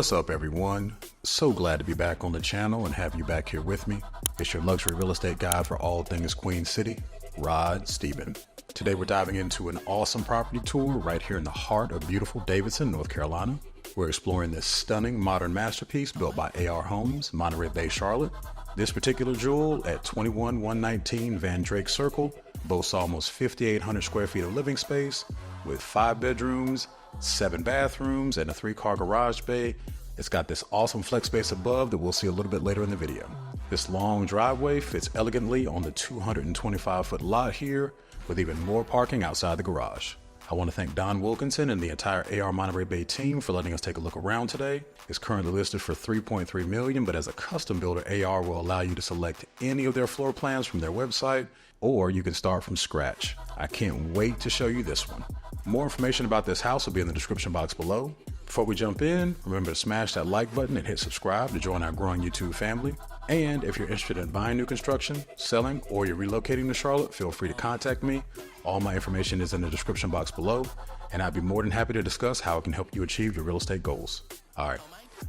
What's up, everyone? So glad to be back on the channel and have you back here with me. It's your luxury real estate guide for all things Queen City, Rod Stephen. Today we're diving into an awesome property tour right here in the heart of beautiful Davidson, North Carolina. We're exploring this stunning modern masterpiece built by AR Homes, Monterey Bay, Charlotte. This particular jewel at 21119 Van Drake Circle boasts almost 5,800 square feet of living space with 5 bedrooms, 7 bathrooms, and a 3-car garage bay. It's got this awesome flex space above that we'll see a little bit later in the video. This long driveway fits elegantly on the 225-foot lot here with even more parking outside the garage. I want to thank Don Wilkinson and the entire AR Monterey Bay team for letting us take a look around today. It's currently listed for $3.3 million, but as a custom builder, AR will allow you to select any of their floor plans from their website, or you can start from scratch. I can't wait to show you this one. More information about this house will be in the description box below. Before we jump in, remember to smash that like button and hit subscribe to join our growing YouTube family. And if you're interested in buying new construction, selling, or you're relocating to Charlotte, feel free to contact me. All my information is in the description box below, and I'd be more than happy to discuss how it can help you achieve your real estate goals. All right,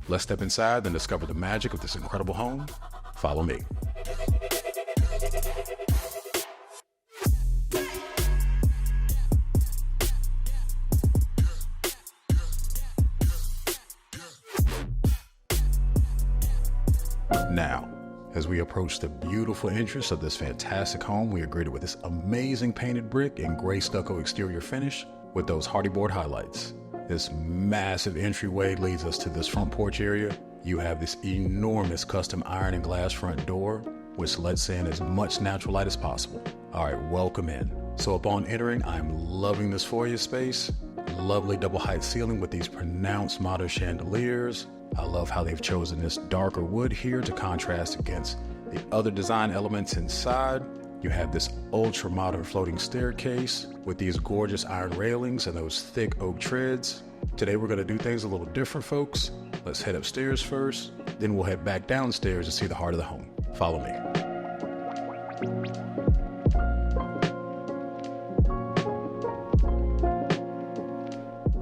let's step inside and discover the magic of this incredible home. Follow me. Now, as we approach the beautiful entrance of this fantastic home, we are greeted with this amazing painted brick and gray stucco exterior finish with those hardy board highlights. This massive entryway leads us to this front porch area. You have this enormous custom iron and glass front door, which lets in as much natural light as possible. All right, welcome in. So upon entering, I'm loving this foyer space. Lovely double height ceiling with these pronounced modern chandeliers. I love how they've chosen this darker wood here to contrast against the other design elements inside. You have this ultra modern floating staircase with these gorgeous iron railings and those thick oak treads. Today we're going to do things a little different, folks. Let's head upstairs first, then we'll head back downstairs to see the heart of the home. Follow me.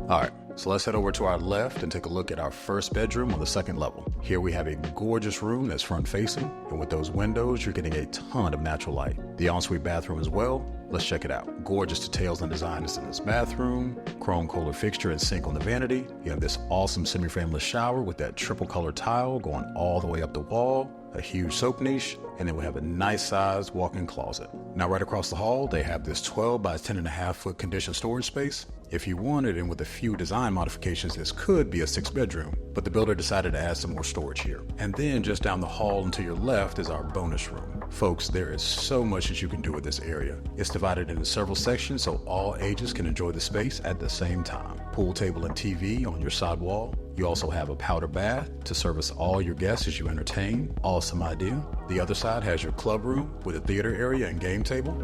All right. So let's head over to our left and take a look at our first bedroom on the second level. Here we have a gorgeous room that's front facing, and with those windows, you're getting a ton of natural light. The ensuite bathroom as well. Let's check it out. Gorgeous details and designs in this bathroom. Chrome Kohler fixture and sink on the vanity. You have this awesome semi-frameless shower with that triple color tile going all the way up the wall. A huge soap niche, and then we have a nice sized walk-in closet. Now right across the hall, they have this 12 by 10.5 foot conditioned storage space. If you wanted, and with a few design modifications, this could be a 6-bedroom, but the builder decided to add some more storage here. And then just down the hall and to your left is our bonus room. Folks, there is so much that you can do with this area. It's divided into several sections so all ages can enjoy the space at the same time. Pool table and TV on your side wall. You also have a powder bath to service all your guests as you entertain. Awesome idea. The other side has your club room with a theater area and game table.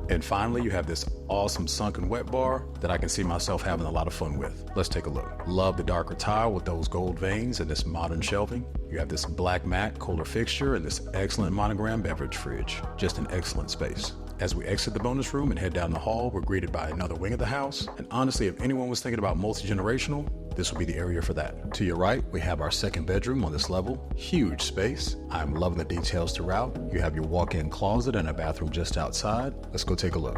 And finally, you have this awesome sunken wet bar that I can see myself having a lot of fun with. Let's take a look. Love the darker tile with those gold veins and this modern shelving. You have this black matte Kohler fixture and this excellent monogram beverage fridge. Just an excellent space. As we exit the bonus room and head down the hall, we're greeted by another wing of the house. And honestly, if anyone was thinking about multi-generational, this will be the area for that. To your right, we have our second bedroom on this level. Huge space. I'm loving the details throughout. You have your walk-in closet and a bathroom just outside. Let's go take a look.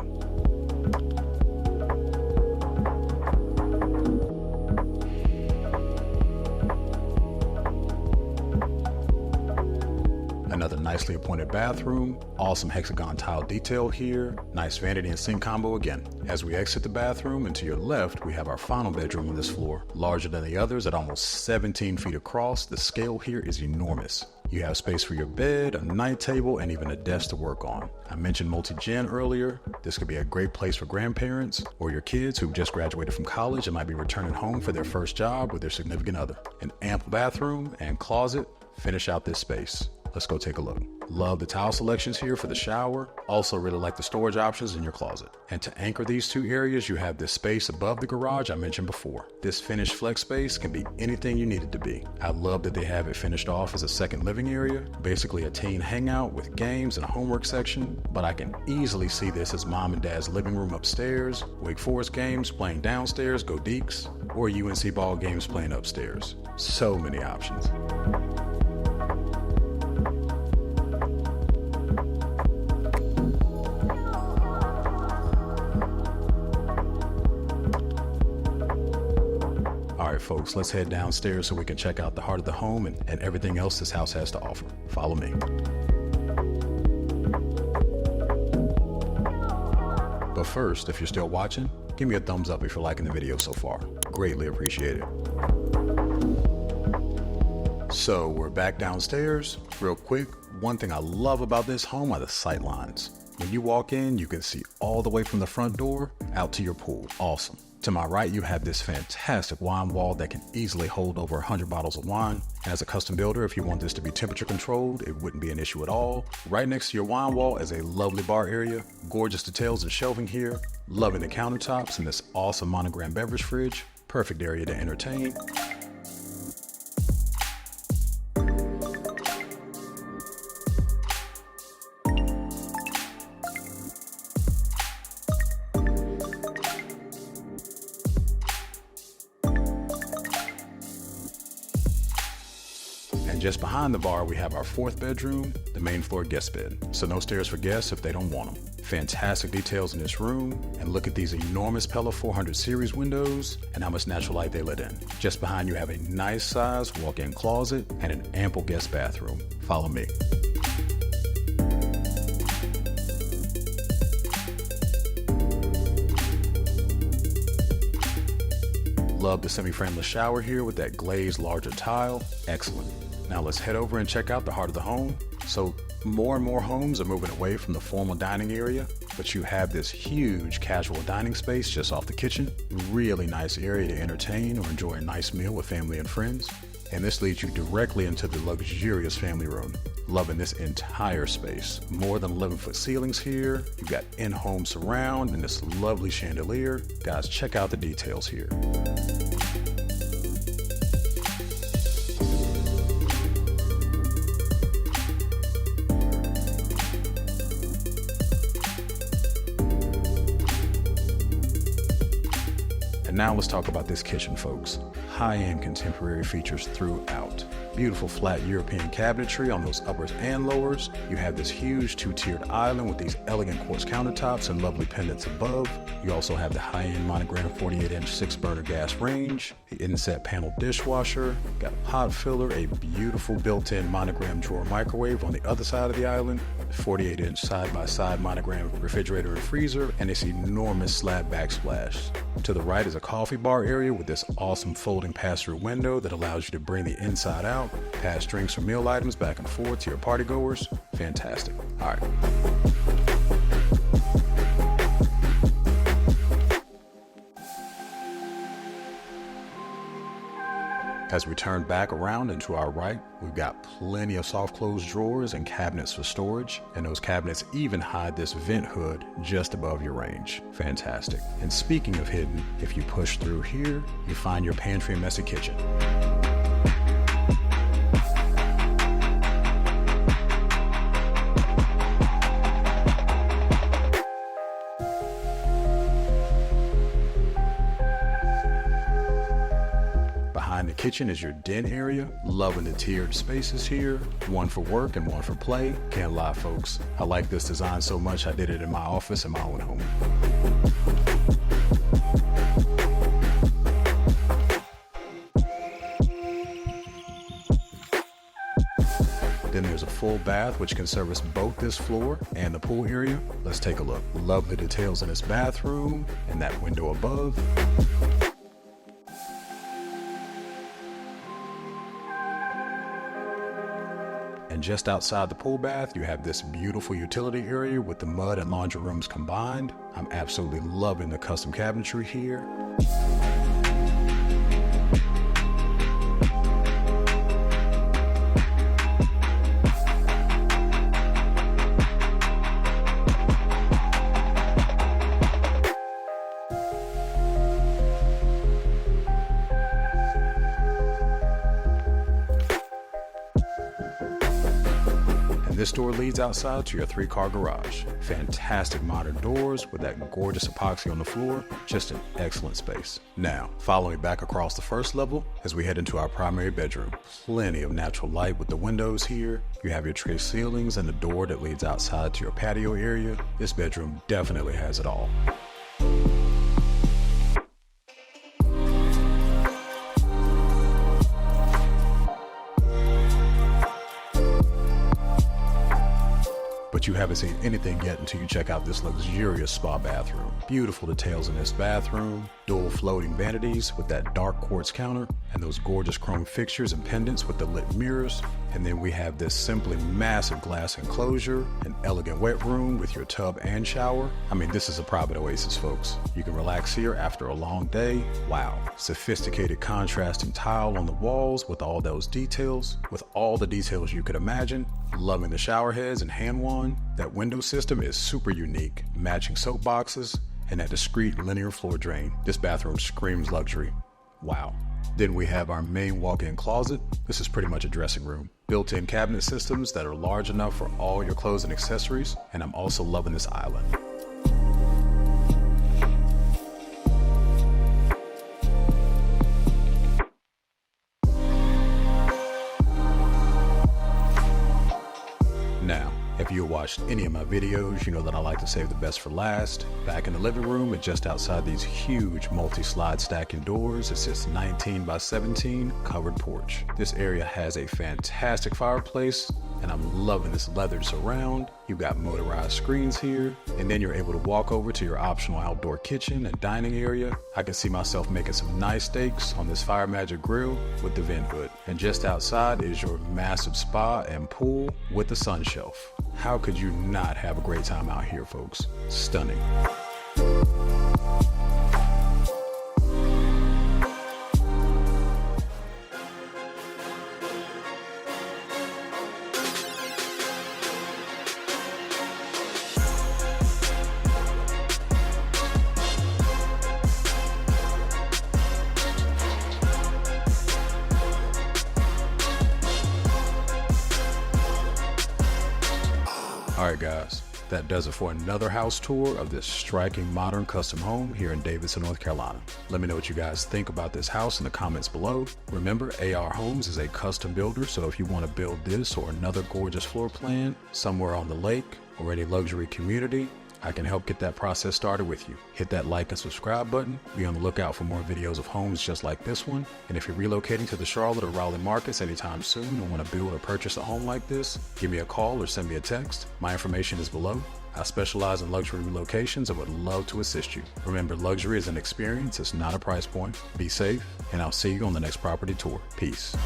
Another nicely appointed bathroom, awesome hexagon tile detail here, nice vanity and sink combo again. As we exit the bathroom and to your left, we have our final bedroom on this floor. Larger than the others at almost 17 feet across, the scale here is enormous. You have space for your bed, a night table, and even a desk to work on. I mentioned multi-gen earlier. This could be a great place for grandparents or your kids who've just graduated from college and might be returning home for their first job with their significant other. An ample bathroom and closet finish out this space. Let's go take a look. Love the tile selections here for the shower. Also really like the storage options in your closet. And to anchor these two areas, you have this space above the garage I mentioned before. This finished flex space can be anything you need it to be. I love that they have it finished off as a second living area, basically a teen hangout with games and a homework section, but I can easily see this as mom and dad's living room upstairs, Wake Forest games playing downstairs, go Deeks, or UNC ball games playing upstairs. So many options. All right, folks, let's head downstairs so we can check out the heart of the home and everything else this house has to offer. Follow me. But first, if you're still watching, give me a thumbs up if you're liking the video so far. Greatly appreciate it. So we're back downstairs. Real quick, one thing I love about this home are the sight lines. When you walk in, you can see all the way from the front door out to your pool. Awesome. To my right, you have this fantastic wine wall that can easily hold over 100 bottles of wine. As a custom builder, if you want this to be temperature controlled, it wouldn't be an issue at all. Right next to your wine wall is a lovely bar area. Gorgeous details and shelving here. Loving the countertops and this awesome monogram beverage fridge. Perfect area to entertain. And just behind the bar, we have our fourth bedroom, the main floor guest bed. So no stairs for guests if they don't want them. Fantastic details in this room. And look at these enormous Pella 400 series windows and how much natural light they let in. Just behind you have a nice sized walk-in closet and an ample guest bathroom. Follow me. Love the semi-frameless shower here with that glazed larger tile. Excellent. Now let's head over and check out the heart of the home. So more and more homes are moving away from the formal dining area, but you have this huge casual dining space just off the kitchen. Really nice area to entertain or enjoy a nice meal with family and friends. And this leads you directly into the luxurious family room. Loving this entire space. More than 11-foot ceilings here. You've got in-home surround and this lovely chandelier. Guys, check out the details here. Now let's talk about this kitchen, folks. High-end contemporary features throughout. Beautiful flat European cabinetry on those uppers and lowers. You have this huge two-tiered island with these elegant quartz countertops and lovely pendants above. You also have the high-end monogram 48-inch 6-burner gas range, the inset panel dishwasher, got a pot filler, a beautiful built-in monogram drawer microwave on the other side of the island, 48-inch side-by-side monogram refrigerator and freezer, and this enormous slab backsplash. To the right is a coffee bar area with this awesome folding pass-through window that allows you to bring the inside out, pass drinks or meal items back and forth to your party goers. Fantastic. All right. As we turn back around and to our right, we've got plenty of soft close drawers and cabinets for storage, and those cabinets even hide this vent hood just above your range. Fantastic. And speaking of hidden, if you push through here, you find your pantry and messy kitchen. Behind the kitchen is your den area. Loving the tiered spaces here. One for work and one for play. Can't lie, folks. I like this design so much I did it in my office in my own home. Then there's a full bath which can service both this floor and the pool area. Let's take a look. Love the details in this bathroom and that window above. And just outside the pool bath, you have this beautiful utility area with the mud and laundry rooms combined. I'm absolutely loving the custom cabinetry here. door leads outside to your 3-car garage. Fantastic modern doors with that gorgeous epoxy on the floor. Just an excellent space. Now, follow me back across the first level as we head into our primary bedroom. Plenty of natural light with the windows here. You have your tray ceilings and the door that leads outside to your patio area. This bedroom definitely has it all. But you haven't seen anything yet until you check out this luxurious spa bathroom. Beautiful details in this bathroom, dual floating vanities with that dark quartz counter, and those gorgeous chrome fixtures and pendants with the lit mirrors. And then we have this simply massive glass enclosure, an elegant wet room with your tub and shower. I mean, this is a private oasis, folks. You can relax here after a long day. Wow. Sophisticated contrasting tile on the walls with all those details, with all the details you could imagine. Loving the shower heads and hand wand. That window system is super unique. Matching soap boxes and that discreet linear floor drain. This bathroom screams luxury. Wow. Then we have our main walk-in closet. This is pretty much a dressing room. Built-in cabinet systems that are large enough for all your clothes and accessories. And I'm also loving this island. Now, if you watched any of my videos, you know that I like to save the best for last. Back in the living room and just outside these huge multi-slide stacking doors, it's this 19 by 17 covered porch. This area has a fantastic fireplace, and I'm loving this leathered surround. You've got motorized screens here, and then you're able to walk over to your optional outdoor kitchen and dining area. I can see myself making some nice steaks on this Fire Magic grill with the vent hood. And just outside is your massive spa and pool with the sun shelf. How could you not have a great time out here, folks? Stunning. Alright guys, that does it for another house tour of this striking modern custom home here in Davidson, North Carolina. Let me know what you guys think about this house in the comments below. Remember, AR Homes is a custom builder, so if you want to build this or another gorgeous floor plan somewhere on the lake or any luxury community, I can help get that process started with you. Hit that like and subscribe button. Be on the lookout for more videos of homes just like this one. And if you're relocating to the Charlotte or Raleigh markets anytime soon and want to build or purchase a home like this, give me a call or send me a text. My information is below. I specialize in luxury relocations and would love to assist you. Remember, luxury is an experience, it's not a price point. Be safe, and I'll see you on the next property tour. Peace.